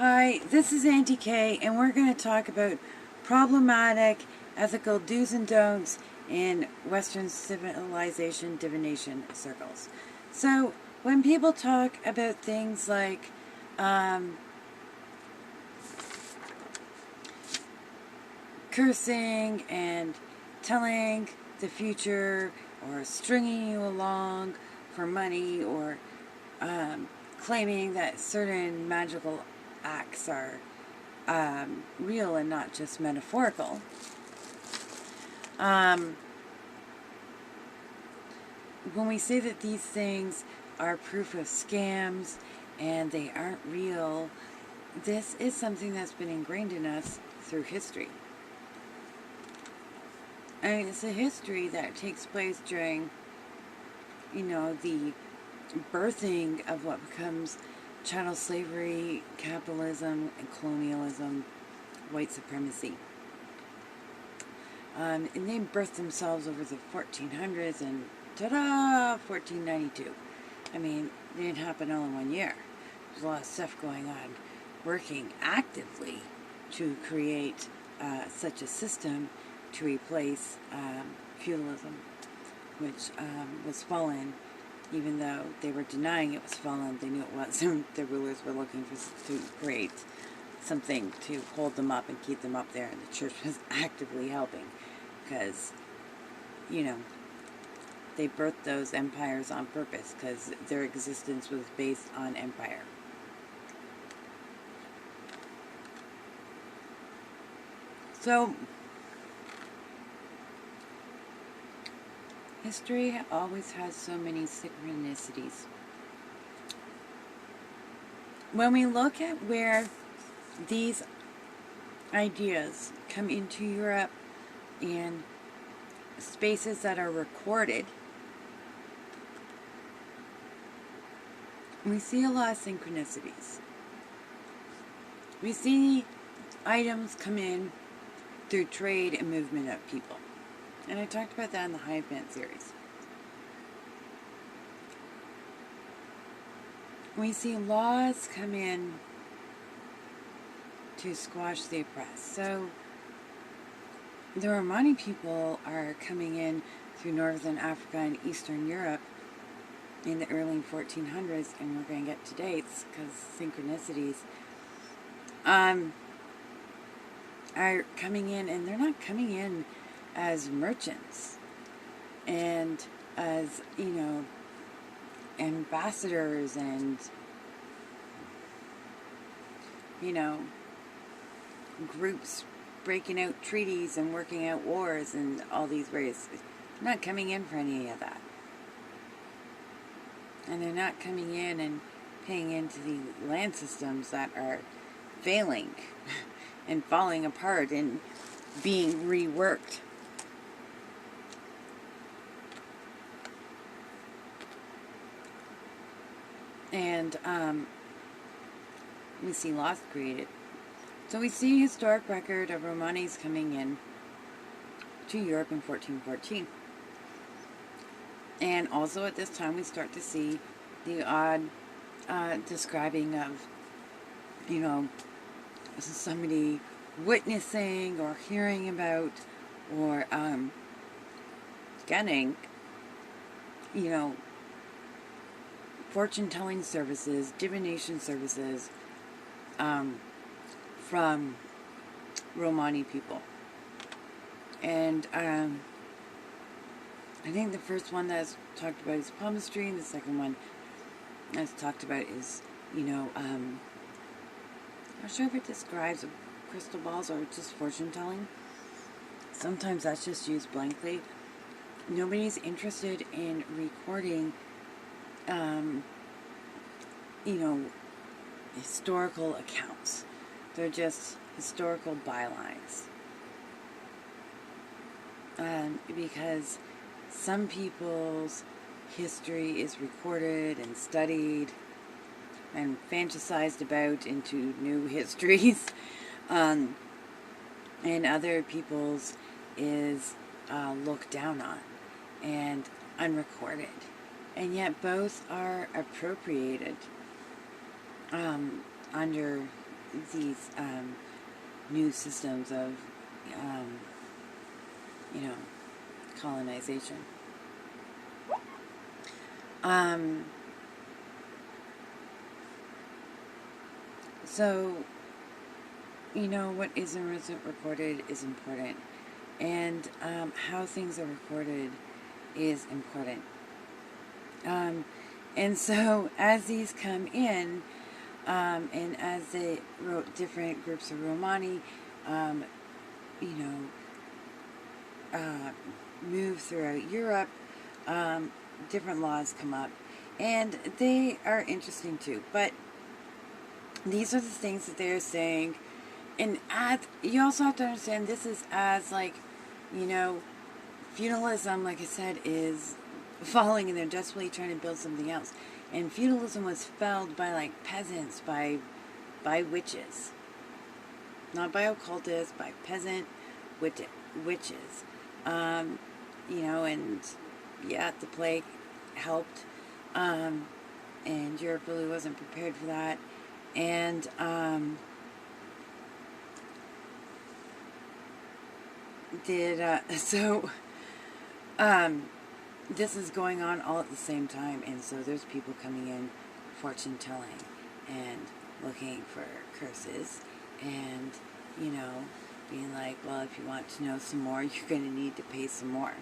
Hi, this is Auntie Kay, and we're going to talk about problematic ethical do's and don'ts in Western civilization divination circles. So, when people talk about things like cursing and telling the future, or stringing you along for money, or claiming that certain magical acts are real and not just metaphorical. When we say that these things are proof of scams and they aren't real, this is something that's been ingrained in us through history. I mean, it's a history that takes place during, the birthing of what becomes chattel slavery, capitalism, and colonialism, white supremacy. And they birthed themselves over the 1400s and ta-da, 1492. I mean, it didn't happen all in 1 year. There's a lot of stuff going on, working actively to create such a system to replace feudalism, which was fallen. Even though they were denying it was fallen, they knew it was. The rulers were looking to create something to hold them up and keep them up there, and the church was actively helping because, they birthed those empires on purpose because their existence was based on empire. So, history always has so many synchronicities. When we look at where these ideas come into Europe and spaces that are recorded, we see a lot of synchronicities. We see items come in through trade and movement of people. And I talked about that in the Hive Mind series. We see laws come in to squash the oppressed. So the Romani people are coming in through northern Africa and eastern Europe in the early 1400s, and we're going to get to dates because synchronicities are coming in, and they're not coming in as merchants and as, ambassadors and, groups breaking out treaties and working out wars and all these ways. They're not coming in for any of that. And they're not coming in and paying into the land systems that are failing and falling apart and being reworked. And we see laws created. So we see a historic record of Romanis coming in to Europe in 1414. And also at this time we start to see the odd describing of, somebody witnessing or hearing about or getting, fortune-telling services, divination services from Romani people. And I think the first one that's talked about is palmistry, and the second one that's talked about is, I'm not sure if it describes crystal balls or just fortune-telling. Sometimes that's just used blankly. Nobody's interested in recording historical accounts. They're just historical bylines. Because some people's history is recorded and studied and fantasized about into new histories, and other people's is looked down on and unrecorded. And yet both are appropriated under these new systems of, you know, colonization. So, you know, what is and isn't recorded is important. And how things are recorded is important. And so, as these come in, and as they wrote different groups of Romani, you know, move throughout Europe, different laws come up, and they are interesting too. But these are the things that they're saying, and you also have to understand this is as, like, you know, feudalism, like I said, is falling, and they're desperately trying to build something else. And feudalism was felled by, like, peasants, by witches, not by occultists, by peasant witches. You know, and yeah, the plague helped, and Europe really wasn't prepared for that. And this is going on all at the same time, and so there's people coming in, fortune telling, and looking for curses, and, you know, being like, well, if you want to know some more, you're going to need to pay some more.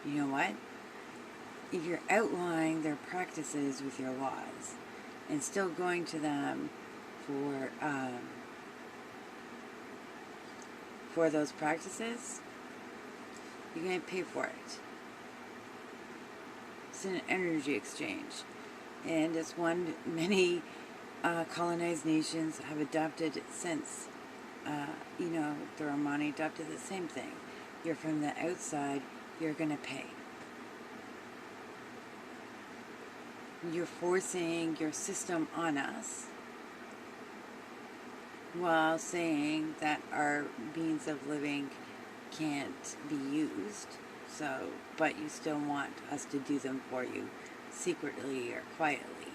You know what? If you're outlawing their practices with your laws, and still going to them for those practices, you're going to pay for it. It's an energy exchange, and it's one many colonized nations have adopted since. You know, the Romani adopted the same thing. You're from the outside, you're going to pay. You're forcing your system on us while saying that our means of living can't be used. So, but you still want us to do them for you secretly or quietly.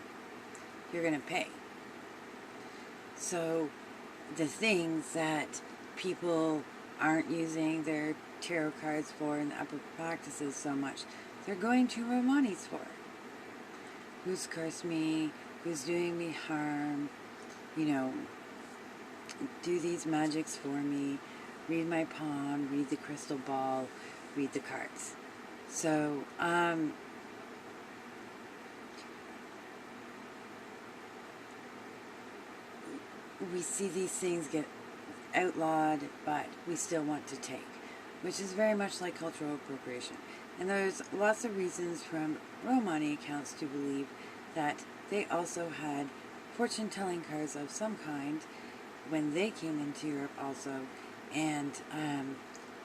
You're going to pay. So, the things that people aren't using their tarot cards for and the upper practices so much, they're going to Romani's for. Who's cursed me? Who's doing me harm? You know, do these magics for me. Read my palm, read the crystal ball, read the cards. So, we see these things get outlawed, but we still want to take, which is very much like cultural appropriation. And there's lots of reasons from Romani accounts to believe that they also had fortune-telling cards of some kind when they came into Europe also. And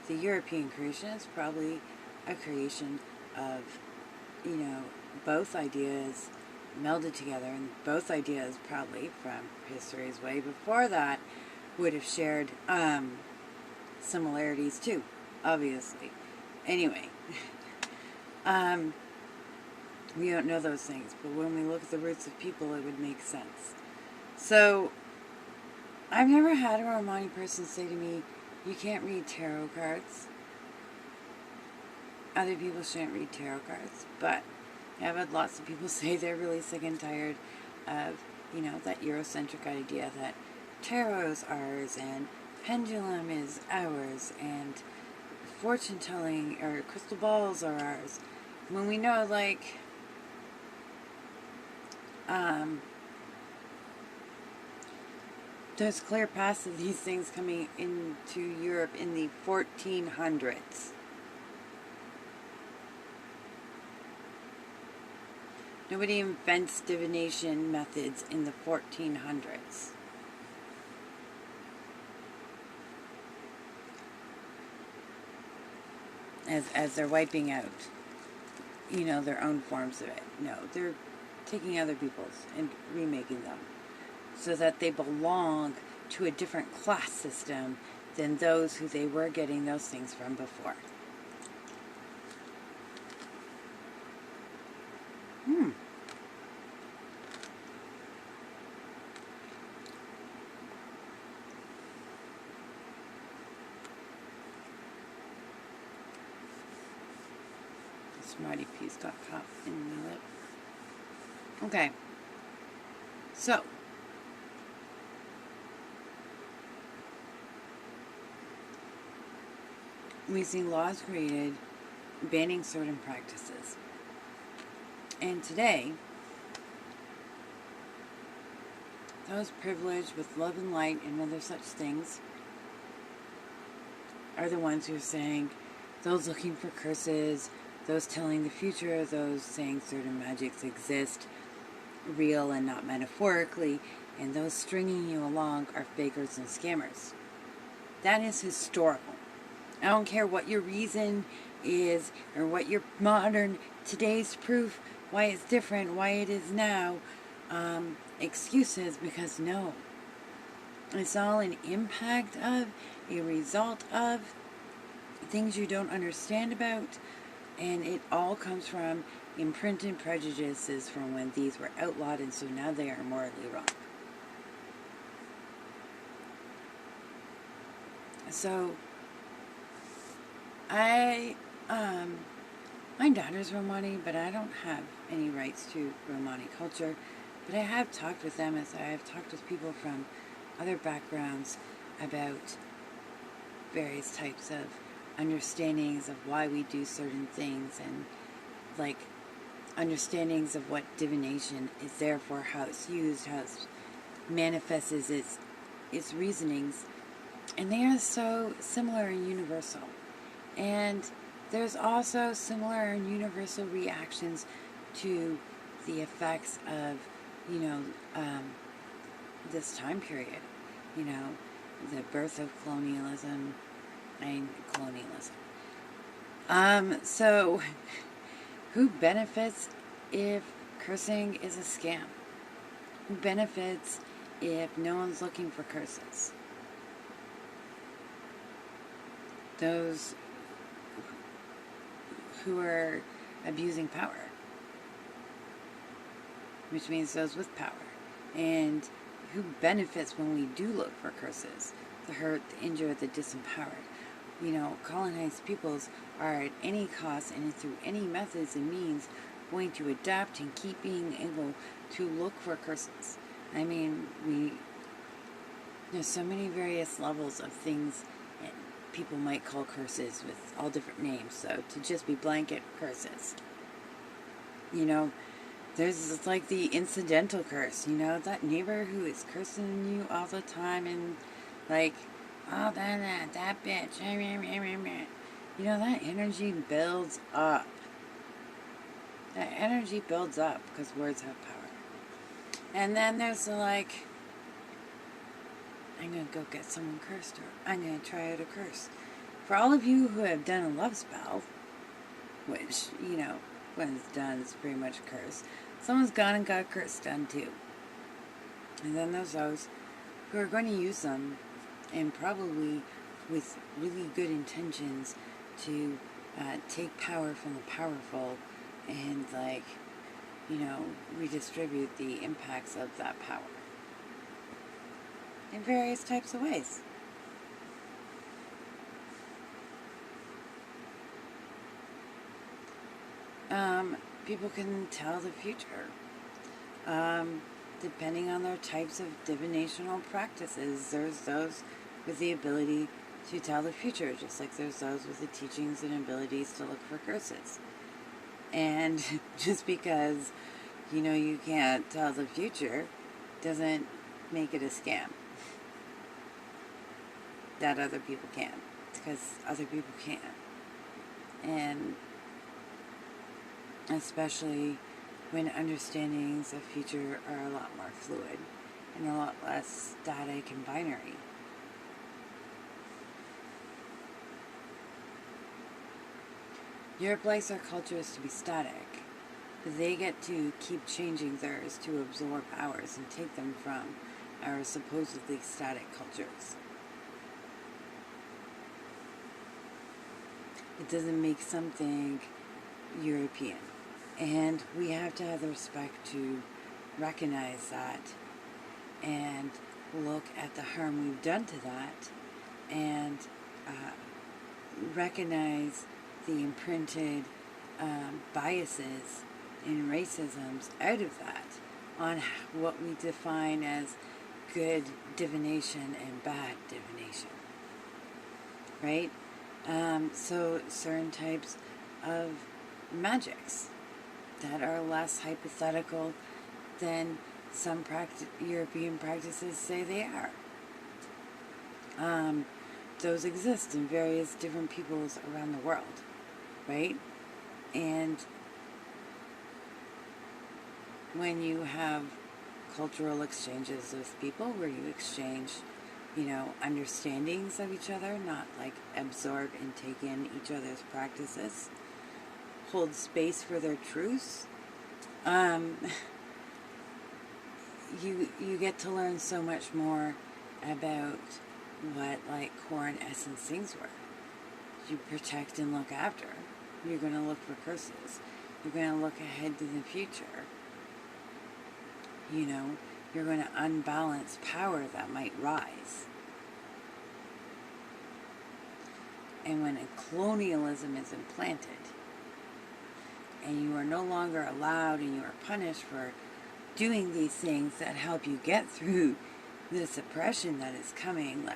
the European creation is probably a creation of, you know, both ideas melded together, and both ideas probably from history's way before that would have shared similarities too, obviously. Anyway, we don't know those things, but when we look at the roots of people, it would make sense. So, I've never had a Romani person say to me, you can't read tarot cards. Other people shouldn't read tarot cards, but I've had lots of people say they're really sick and tired of, you know, that Eurocentric idea that tarot's ours and pendulum is ours and fortune telling or crystal balls are ours. When we know, like, there's clear paths of these things coming into Europe in the 1400s. Nobody invents divination methods in the 1400s. As they're wiping out, you know, their own forms of it. No, they're taking other people's and remaking them so that they belong to a different class system than those who they were getting those things from before. SmartyPeas.com in a minute. Okay. So, we see laws created banning certain practices. And today, those privileged with love and light and other such things are the ones who are saying, those looking for curses, those telling the future, those saying certain magics exist, real and not metaphorically, and those stringing you along are fakers and scammers. That is historical. I don't care what your reason is or what your modern today's proof, why it's different, why it is now, excuses, because no. It's all an impact of, a result of, things you don't understand about, and it all comes from imprinted prejudices from when these were outlawed, and so now they are morally wrong. So, my daughter's Romani, but I don't have any rights to Romani culture. But I have talked with them, as I have talked with people from other backgrounds about various types of understandings of why we do certain things, and like understandings of what divination is there for, how it's used, how it manifests its reasonings. And they are so similar and universal. And there's also similar and universal reactions to the effects of, this time period. The birth of colonialism. So, who benefits if cursing is a scam? Who benefits if no one's looking for curses? Those who are abusing power, which means those with power. And who benefits when we do look for curses? The hurt, the injured, the disempowered. Colonized peoples are at any cost and through any methods and means going to adapt and keep being able to look for curses. There's so many various levels of things people might call curses with all different names, so to just be blanket curses. There's like the incidental curse, that neighbor who is cursing you all the time and like, oh, that bitch, that energy builds up. That energy builds up because words have power. And then there's the like, I'm going to go get someone cursed, or I'm going to try out a curse. For all of you who have done a love spell, which, when it's done, it's pretty much a curse, someone's gone and got a curse done too. And then there's those who are going to use them, and probably with really good intentions, to take power from the powerful and, redistribute the impacts of that power in various types of ways. People can tell the future, depending on their types of divinational practices. There's those with the ability to tell the future, just like there's those with the teachings and abilities to look for curses. And just because, you can't tell the future doesn't make it a scam. That other people can, because other people can. And especially when understandings of future are a lot more fluid and a lot less static and binary. Europe likes our cultures to be static, but they get to keep changing theirs to absorb ours and take them from our supposedly static cultures. It doesn't make something European. And we have to have the respect to recognize that and look at the harm we've done to that and recognize the imprinted biases and racisms out of that on what we define as good divination and bad divination, right? So certain types of magics that are less hypothetical than some European practices say they are. Those exist in various different peoples around the world, right? And when you have cultural exchanges with people where you exchange, understandings of each other, not like absorb and take in each other's practices, hold space for their truths, you get to learn so much more about what like core and essence things were. You protect and look after. You're going to look for curses. You're going to look ahead to the future. You're going to unbalance power that might rise. And when colonialism is implanted, and you are no longer allowed and you are punished for doing these things that help you get through the suppression that is coming,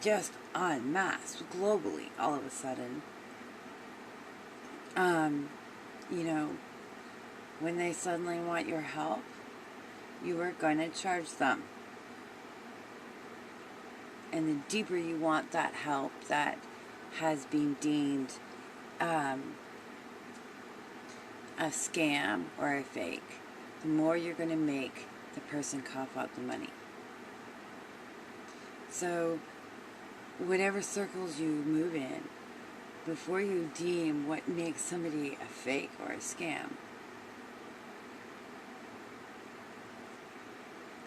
just en masse, globally, all of a sudden, when they suddenly want your help, you are going to charge them. And the deeper you want that help that has been deemed a scam or a fake, the more you're going to make the person cough out the money. So, whatever circles you move in, before you deem what makes somebody a fake or a scam,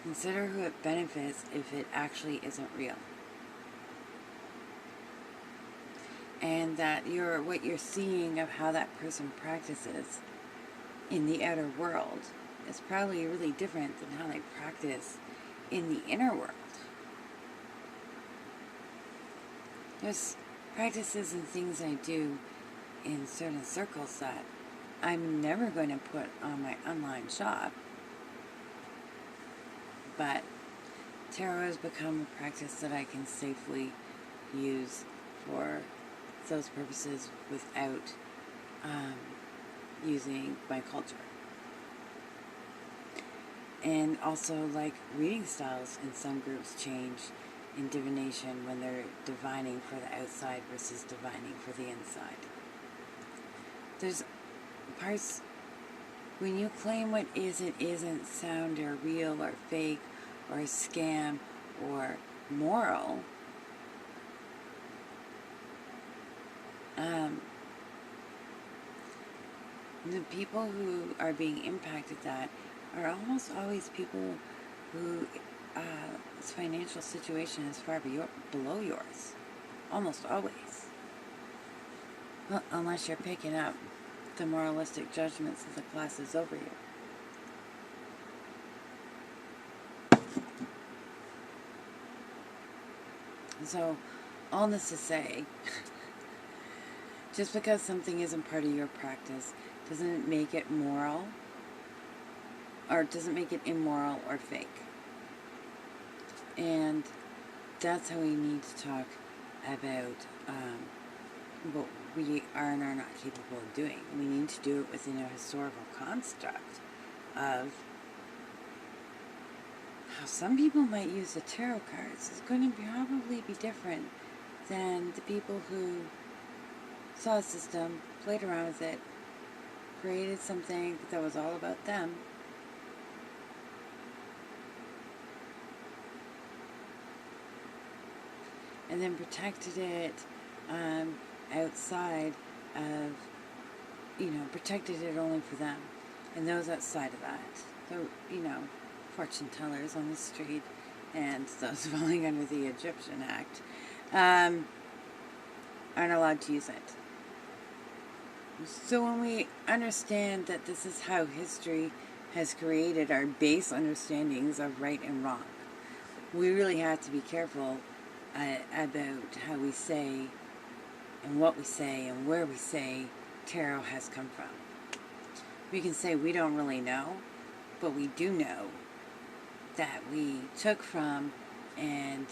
consider who it benefits if it actually isn't real. And that what you're seeing of how that person practices in the outer world is probably really different than how they practice in the inner world. There's practices and things I do in certain circles that I'm never going to put on my online shop. But tarot has become a practice that I can safely use for those purposes without using my culture. And also, like, reading styles in some groups change in divination when they're divining for the outside versus divining for the inside. There's parts, when you claim what is and isn't sound or real or fake or a scam or moral, the people who are being impacted that are almost always people whose financial situation is far below yours. Almost always. Well, unless you're picking up the moralistic judgments of the classes over you. So, all this to say, just because something isn't part of your practice doesn't make it moral, or doesn't make it immoral or fake. And that's how we need to talk about what we are and are not capable of doing. We need to do it within a historical construct of how some people might use the tarot cards is going to probably be different than the people who saw a system, played around with it, created something that was all about them, and then protected it outside of, protected it only for them. And those outside of that, so, fortune tellers on the street and those falling under the Egyptian Act, aren't allowed to use it. So when we understand that this is how history has created our base understandings of right and wrong, we really have to be careful about how we say and what we say and where we say tarot has come from. We can say we don't really know, but we do know that we took from and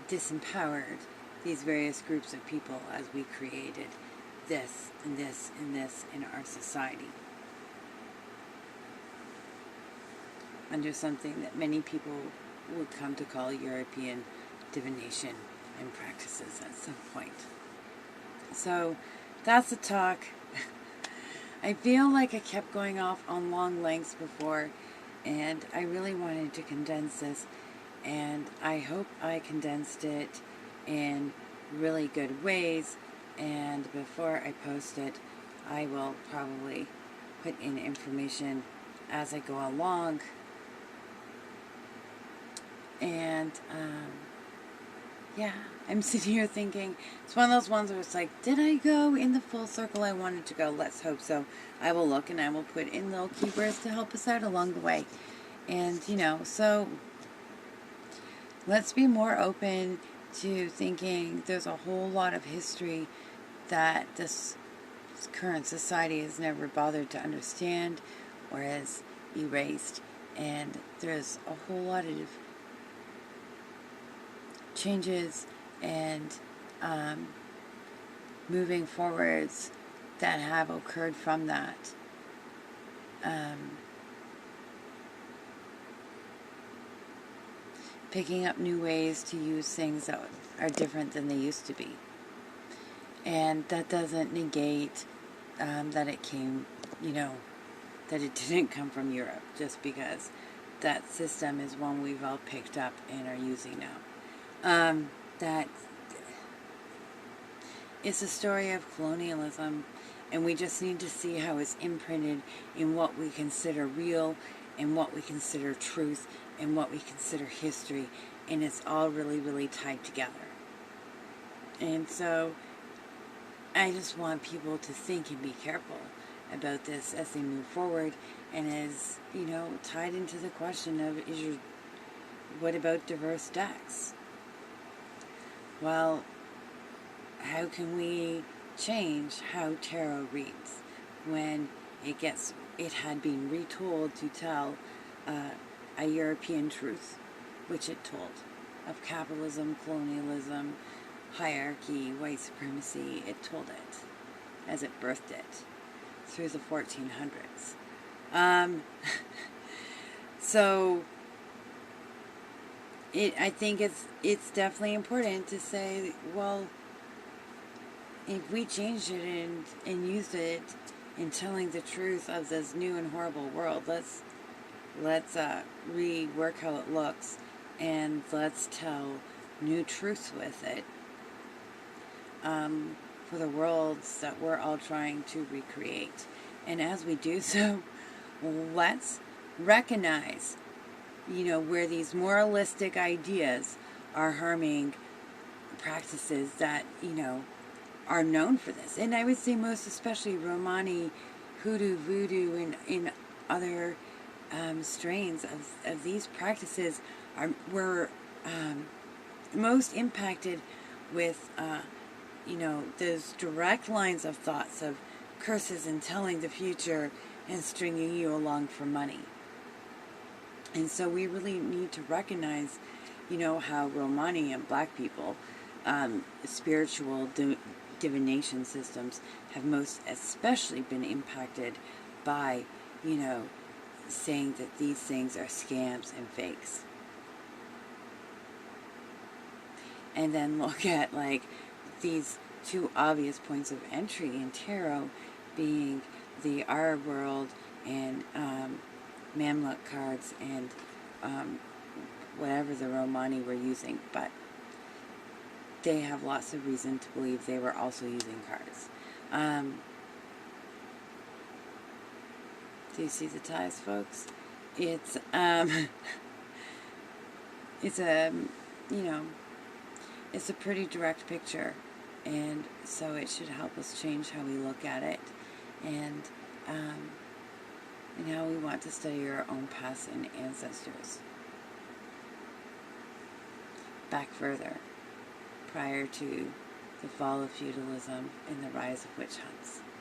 disempowered these various groups of people as we created this and this and this in our society under something that many people would come to call European divination and practices at some point. So that's the talk. I feel like I kept going off on long lengths before, and I really wanted to condense this, and I hope I condensed it in really good ways. And before I post it, I will probably put in information as I go along. And yeah, I'm sitting here thinking, it's one of those ones where it's like, did I go in the full circle I wanted to go? Let's hope so. I will look, and I will put in little keywords to help us out along the way. And, so let's be more open to thinking there's a whole lot of history that this current society has never bothered to understand or has erased. And there's a whole lot of changes and moving forwards that have occurred from that. Picking up new ways to use things that are different than they used to be. And that doesn't negate that it came, that it didn't come from Europe, just because that system is one we've all picked up and are using now. That it's a story of colonialism, and we just need to see how it's imprinted in what we consider real and what we consider truth and what we consider history, and it's all really, really tied together. And so I just want people to think and be careful about this as they move forward, and as, tied into the question of, what about diverse decks? Well, how can we change how tarot reads when it had been retold to tell a European truth, which it told, of capitalism, colonialism, hierarchy, white supremacy? It told it as it birthed it through the 1400s. So I think it's definitely important to say, well, if we changed it and used it in telling the truth of this new and horrible world, let's rework how it looks, and let's tell new truths with it for the worlds that we're all trying to recreate. And as we do so, let's recognize, where these moralistic ideas are harming practices that, are known for this. And I would say most especially Romani, hoodoo, voodoo, and in other strains of these practices were most impacted with, those direct lines of thoughts of curses and telling the future and stringing you along for money. And so we really need to recognize, how Romani and black people, spiritual divination systems have most especially been impacted by, saying that these things are scams and fakes. And then look at, these two obvious points of entry in tarot being the Arab world and Mamluk cards and whatever the Romani were using, but they have lots of reason to believe they were also using cards. Do you see the ties, folks? It's it's a it's a pretty direct picture, and so it should help us change how we look at it, and how we want to study our own past and ancestors back further, prior to the fall of feudalism and the rise of witch hunts.